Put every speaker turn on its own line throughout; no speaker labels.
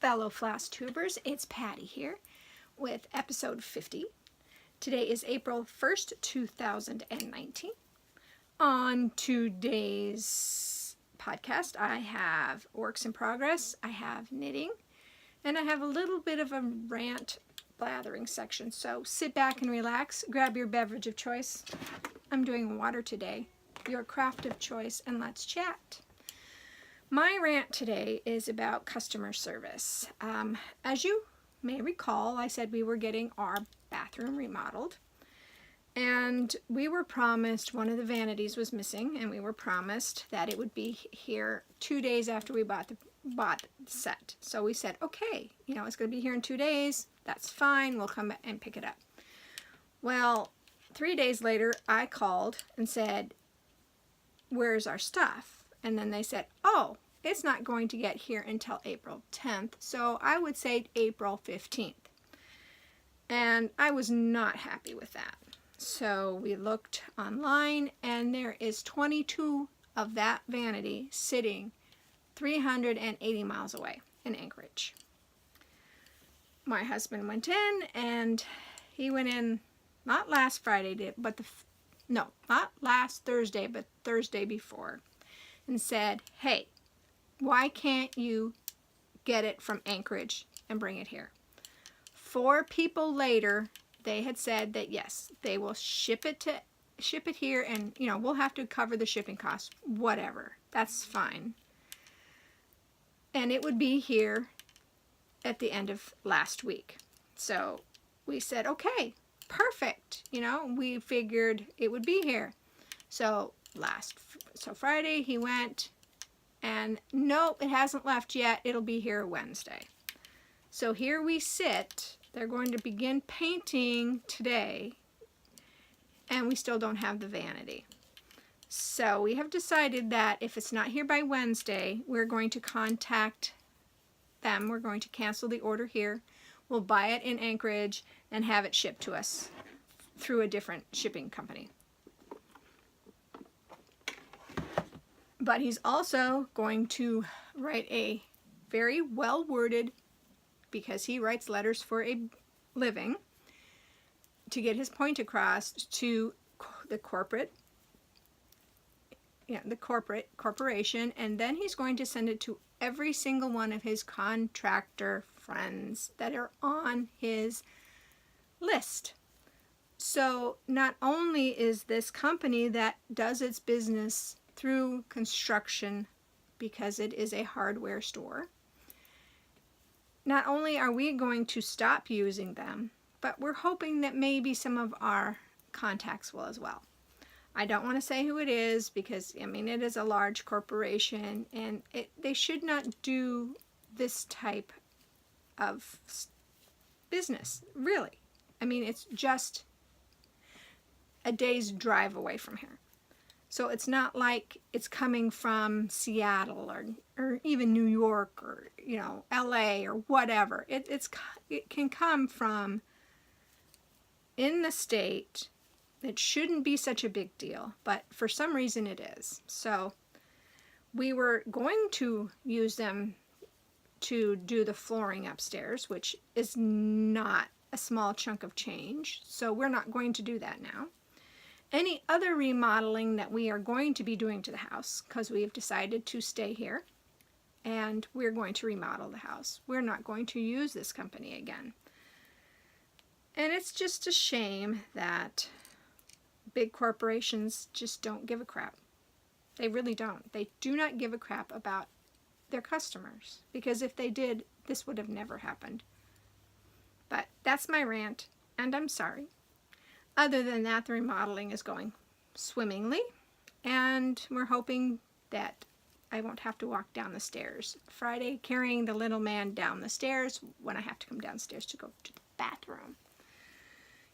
fellow Flosstubers, it's Patty here with episode 50. Today is April 1st, 2019. On today's podcast, I have works in progress, I have knitting, and I have a little bit of a rant blathering section. So sit back and relax, grab your beverage of choice. I'm doing water today, your craft of choice, and let's chat. My rant today is about customer service. As you may recall, I said we were getting our bathroom remodeled, and we were promised one of the vanities was missing, and we were promised that it would be here 2 days after we bought the set. So we said, okay, it's going to be here in 2 days. That's fine. We'll come and pick it up. Well, 3 days later, I called and said, where's our stuff? And then they said, oh, it's not going to get here until April 10th, so I would say April 15th. And I was not happy with that. So we looked online, and there is 22 of that vanity sitting 380 miles away in Anchorage. My husband went in, and he went in not last Friday, but not last Thursday, but Thursday before, and said, hey, why can't you get it from Anchorage and bring it here? 4 people later, they had said that yes, they will ship it here, and we'll have to cover the shipping costs. Whatever, that's fine. And it would be here at the end of last week. So we said, okay, perfect. We figured it would be here. So Friday he went, and nope, it hasn't left yet. It'll be here Wednesday. So here we sit. They're going to begin painting today, and we still don't have the vanity. So we have decided that if it's not here by Wednesday, we're going to contact them. We're going to cancel the order here. We'll buy it in Anchorage and have it shipped to us through a different shipping company. But he's also going to write a very well-worded, because he writes letters for a living, to get his point across to the corporation, and then he's going to send it to every single one of his contractor friends that are on his list. So not only is this company that does its business through construction, because it is a hardware store, not only are we going to stop using them, but we're hoping that maybe some of our contacts will as well. I don't want to say who it is, because it is a large corporation, and they should not do this type of business, really. It's just a day's drive away from here. So it's not like it's coming from Seattle or even New York or LA or whatever. It can come from in the state. It shouldn't be such a big deal, but for some reason it is. So we were going to use them to do the flooring upstairs, which is not a small chunk of change. So we're not going to do that now. Any other remodeling that we are going to be doing to the house, because we have decided to stay here and we're going to remodel the house. We're not going to use this company again. And it's just a shame that big corporations just don't give a crap. They really don't. They do not give a crap about their customers, because if they did, this would have never happened. But that's my rant, and I'm sorry. Other than that, the remodeling is going swimmingly, and we're hoping that I won't have to walk down the stairs Friday, carrying the little man down the stairs when I have to come downstairs to go to the bathroom.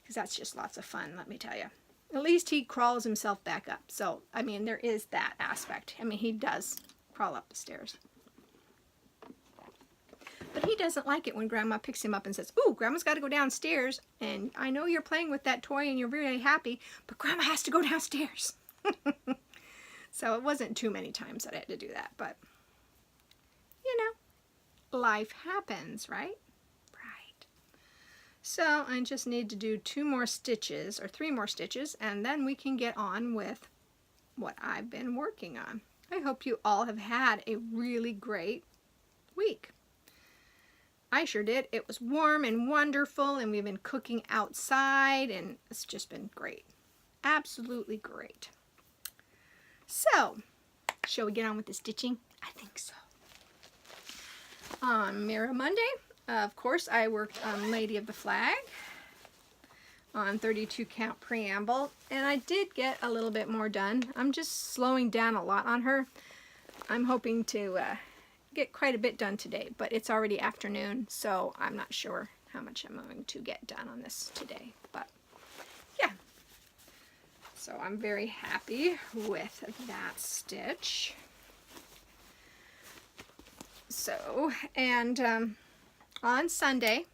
Because that's just lots of fun, let me tell you. At least he crawls himself back up. So, there is that aspect. He does crawl up the stairs. But he doesn't like it when Grandma picks him up and says, ooh, Grandma's got to go downstairs, and I know you're playing with that toy and you're really happy, but Grandma has to go downstairs. So it wasn't too many times that I had to do that, but, life happens, right? Right. So I just need to do 2 more stitches or 3 more stitches, and then we can get on with what I've been working on. I hope you all have had a really great week. I sure did. It was warm and wonderful, and we've been cooking outside, and it's just been great. Absolutely great. So, shall we get on with the stitching? I think so. On Mirror Monday, of course, I worked on Lady of the Flag on 32 count preamble, and I did get a little bit more done. I'm just slowing down a lot on her. I'm hoping to get quite a bit done today, but it's already afternoon, so I'm not sure how much I'm going to get done on this today, but yeah. So I'm very happy with that stitch. So, and on Sunday,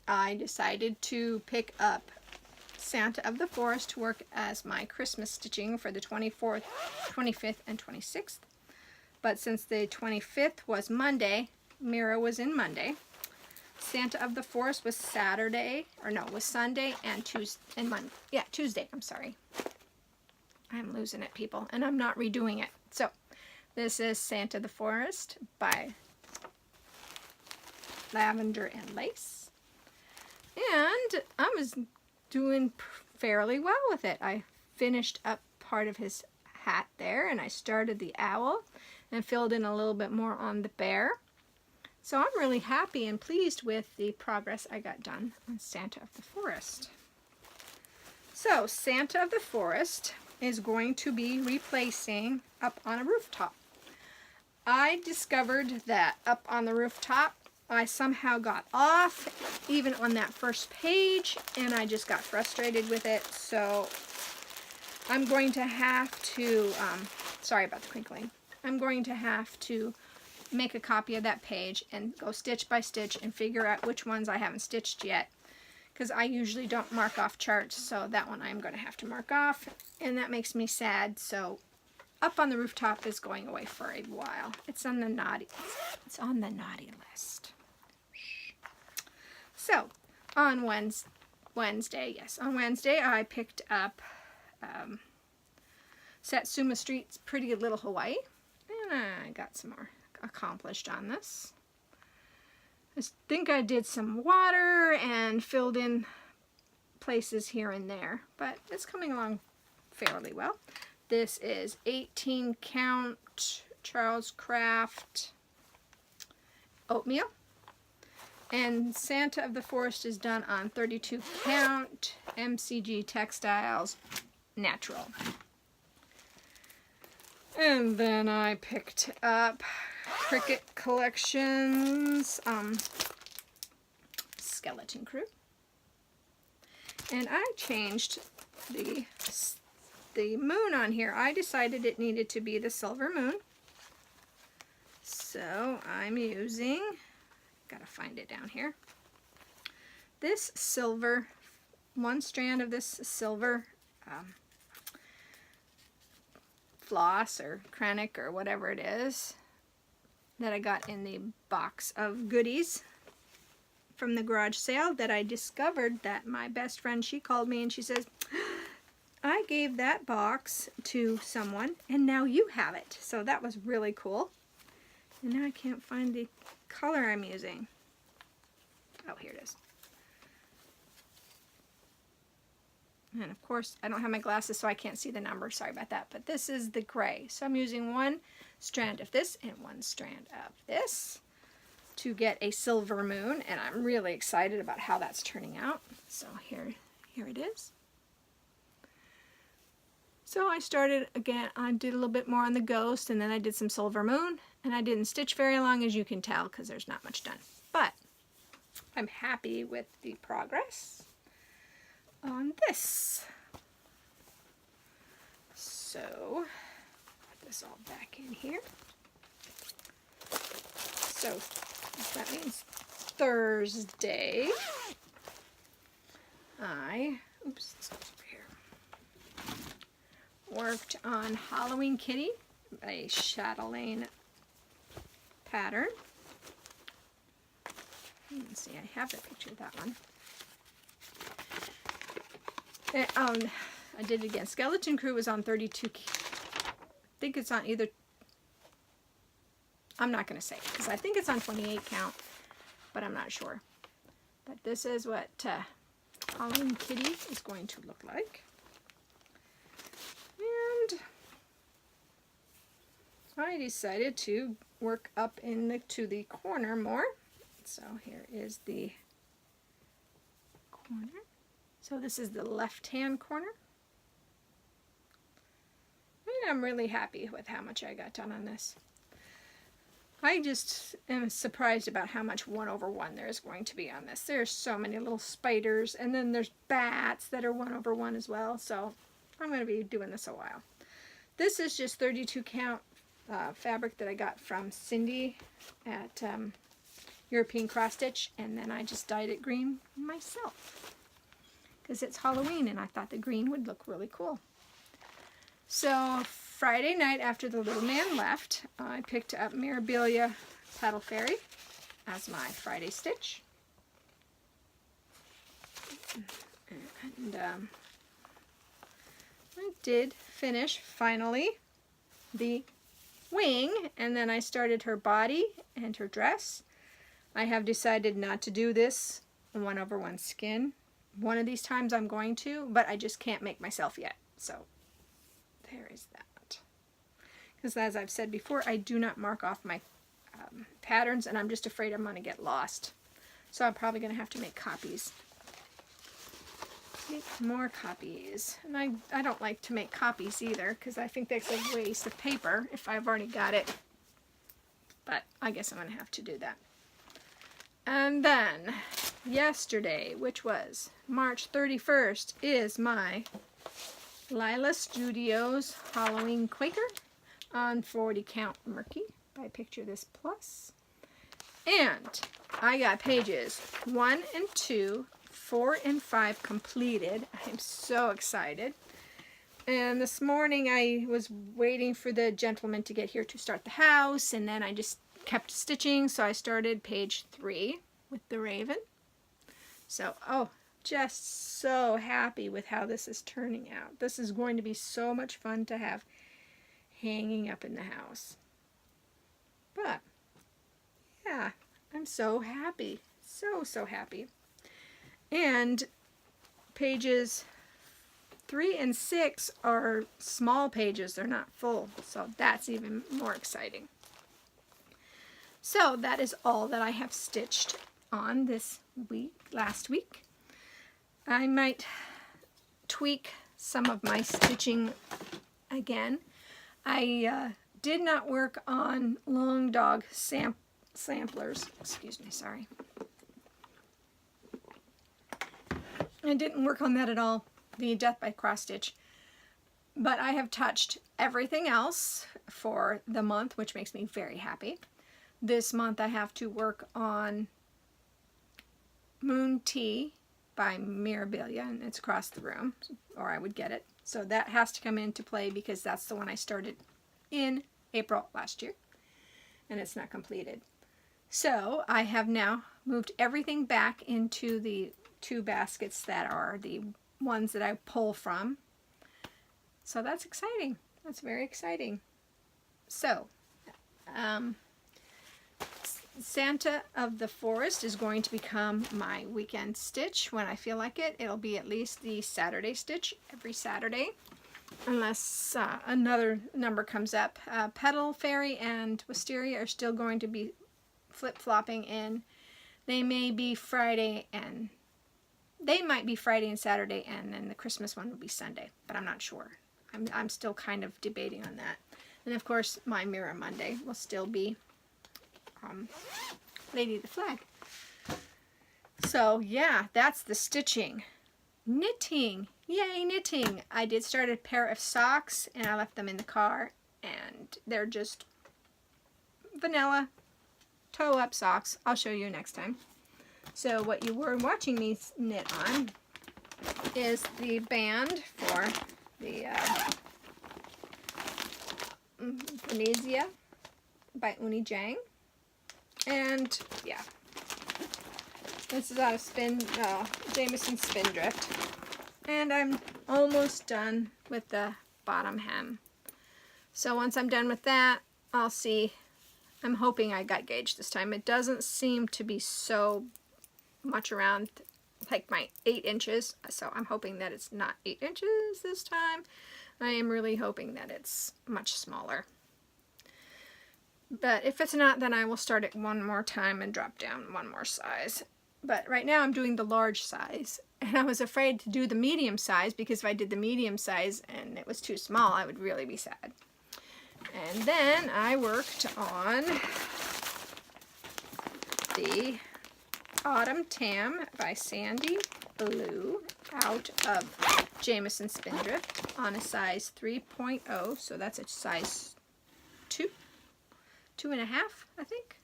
I decided to pick up Santa of the Forest to work as my Christmas stitching for the 24th, 25th, and 26th. But since the 25th was Monday, Mira was in Monday. Santa of the Forest was Saturday, or no, was Sunday and Tuesday and Monday. Yeah, Tuesday, I'm sorry. I'm losing it, people, and I'm not redoing it. So, this is Santa of the Forest by Lavender and Lace. And I was doing fairly well with it. I finished up part of his hat there, and I started the owl and filled in a little bit more on the bear. So I'm really happy and pleased with the progress I got done on Santa of the Forest. So Santa of the Forest is going to be replacing Up on a Rooftop. I discovered that Up on the Rooftop, I somehow got off even on that first page, and I just got frustrated with it. So I'm going to have to, sorry about the crinkling, I'm going to have to make a copy of that page and go stitch by stitch and figure out which ones I haven't stitched yet, because I usually don't mark off charts, so that one I'm going to have to mark off, and that makes me sad. So Up on the Rooftop is going away for a while. It's on the naughty list. So on Wednesday, I picked up Satsuma Street's Pretty Little Hawaii, and I got some more accomplished on this. I think I did some water and filled in places here and there, but it's coming along fairly well. This is 18 count Charles Craft oatmeal, and Santa of the Forest is done on 32 count MCG Textiles natural. And then I picked up Cricket Collections Skeleton Crew, and I changed the moon on here. I decided it needed to be the silver moon, so I'm using, gotta find it down here, this silver, one strand of this silver floss or Kranich or whatever it is that I got in the box of goodies from the garage sale that I discovered that my best friend, she called me and she says, I gave that box to someone and now you have it. So that was really cool. And now I can't find the color I'm using. Oh, here it is. And of course, I don't have my glasses, so I can't see the number. Sorry about that. But this is the gray. So I'm using one strand of this and one strand of this to get a silver moon. And I'm really excited about how that's turning out. So here it is. So I started again, I did a little bit more on the ghost, and then I did some silver moon. And I didn't stitch very long, as you can tell, because there's not much done. But I'm happy with the progress on this. So put this all back in here. So that means Thursday oops, this goes over here, worked on Halloween Kitty, a chatelaine pattern. Let's see, I have the picture of that one. I did it again. Skeleton Crew was on 32. I think it's on either. I'm not going to say because I think it's on 28 count, but I'm not sure. But this is what Halloween Kitty is going to look like. And I decided to work up to the corner more. So here is the corner. So this is the left-hand corner. And I'm really happy with how much I got done on this. I just am surprised about how much 1/1 there is going to be on this. There's so many little spiders, and then there's bats that are 1/1 as well. So I'm going to be doing this a while. This is just 32 count fabric that I got from Cindy at European Cross Stitch, and then I just dyed it green myself because it's Halloween and I thought the green would look really cool. So Friday night after the little man left, I picked up Mirabilia Paddle Fairy as my Friday stitch. And I did finish finally the wing, and then I started her body and her dress. I have decided not to do this 1/1 skin. One of these times I'm going to, but I just can't make myself yet. So there is that. Because as I've said before, I do not mark off my patterns, and I'm just afraid I'm going to get lost. So I'm probably going to have to make copies. Make more copies. And I don't like to make copies either, because I think that's a waste of paper if I've already got it. But I guess I'm going to have to do that. And then yesterday, which was March 31st, is my Lila Studios Halloween Quaker on 40 count Murky by Picture This Plus. And I got pages 1 and 2, 4 and 5 completed. I'm so excited. And this morning I was waiting for the gentleman to get here to start the house, and then I just kept stitching, so I started page 3 with the raven. So, oh, just so happy with how this is turning out. This is going to be so much fun to have hanging up in the house. But, yeah, I'm so happy. So happy. And pages 3 and 6 are small pages. They're not full. So that's even more exciting. So that is all that I have stitched on this week, last week. I might tweak some of my stitching again. I did not work on Long Dog samplers. Excuse me, sorry. I didn't work on that at all, the Death by Cross Stitch. But I have touched everything else for the month, which makes me very happy. This month I have to work on Moon Tea by Mirabilia, and it's across the room, or I would get it. So that has to come into play because that's the one I started in April last year, and it's not completed. So I have now moved everything back into the 2 baskets that are the ones that I pull from. So that's exciting. That's very exciting. So, Santa of the Forest is going to become my weekend stitch when I feel like it. It'll be at least the Saturday stitch every Saturday, unless another number comes up. Petal Fairy and Wisteria are still going to be flip-flopping in. They may be Friday and they might be Friday and Saturday, and then the Christmas one will be Sunday, but I'm not sure. I'm still kind of debating on that. And of course, my Mirror Monday will still be Lady of the Flag. So yeah, that's the stitching. Knitting, yay knitting. I did start a pair of socks and I left them in the car, and they're just vanilla toe up socks. I'll show you next time. So what you were watching me knit on is the band for the Venezia by Uni Jang. And yeah, This is out of Jameson Spindrift. And I'm almost done with the bottom hem. So once I'm done with that, I'll see. I'm hoping I got gauge this time. It doesn't seem to be so much around like my 8 inches. So I'm hoping that it's not 8 inches this time. I am really hoping that it's much smaller. But if it's not, then I will start it one more time and drop down one more size. But right now I'm doing the large size. And I was afraid to do the medium size because if I did the medium size and it was too small, I would really be sad. And then I worked on the Autumn Tam by Sandy Blue out of Jameson Spindrift on a size 3.0. So that's a size 2.5, I think.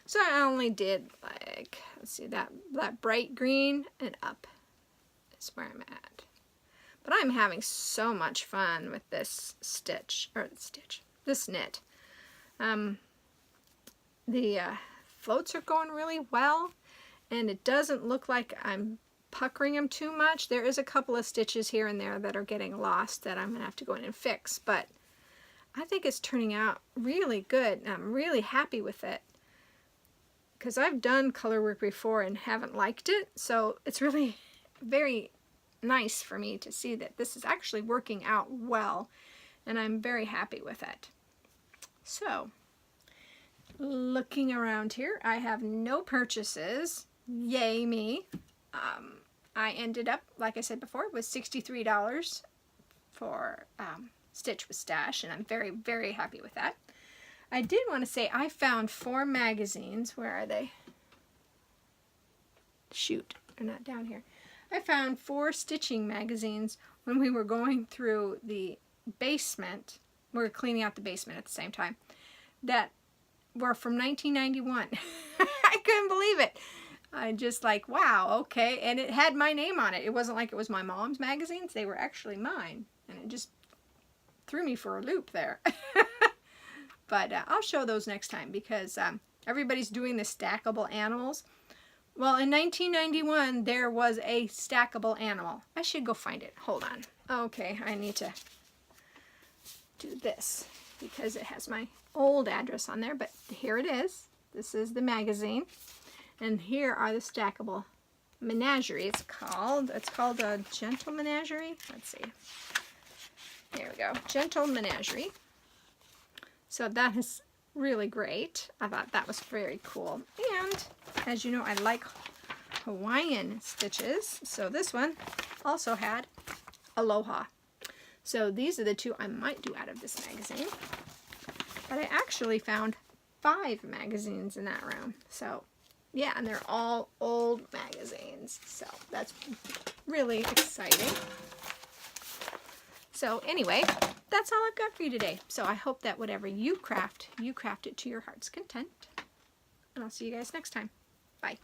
So I only did like, let's see, that bright green and up is where I'm at. But I'm having so much fun with this this knit. The floats are going really well, and it doesn't look like I'm puckering them too much. There is a couple of stitches here and there that are getting lost that I'm going to have to go in and fix, but I think it's turning out really good, and I'm really happy with it. Because I've done color work before and haven't liked it, so it's really very nice for me to see that this is actually working out well, and I'm very happy with it. So, looking around here, I have no purchases. Yay me. I ended up, like I said before, with $63 for Stitch with Stash, and I'm very, very happy with that. I did want to say I found 4 magazines. Where are they? Shoot, they're not down here. I found 4 stitching magazines when we were going through the basement. We were cleaning out the basement at the same time. That were from 1991. I couldn't believe it. I just like, wow, okay. And it had my name on it. It wasn't like it was my mom's magazines. They were actually mine. And it just threw me for a loop there. But I'll show those next time because everybody's doing the stackable animals. Well, in 1991, there was a stackable animal. I should go find it. Hold on. Okay, I need to do this because it has my old address on there, but here it is. This is the magazine. And here are the stackable menagerie. It's called a Gentle Menagerie. Let's see. Here we go. Gentle Menagerie. So that is really great. I thought that was very cool. And as you know, I like Hawaiian stitches. So this one also had Aloha. So these are the 2 I might do out of this magazine. But I actually found 5 magazines in that room. So yeah, and they're all old magazines. So that's really exciting. So anyway, that's all I've got for you today. So I hope that whatever you craft it to your heart's content. And I'll see you guys next time. Bye.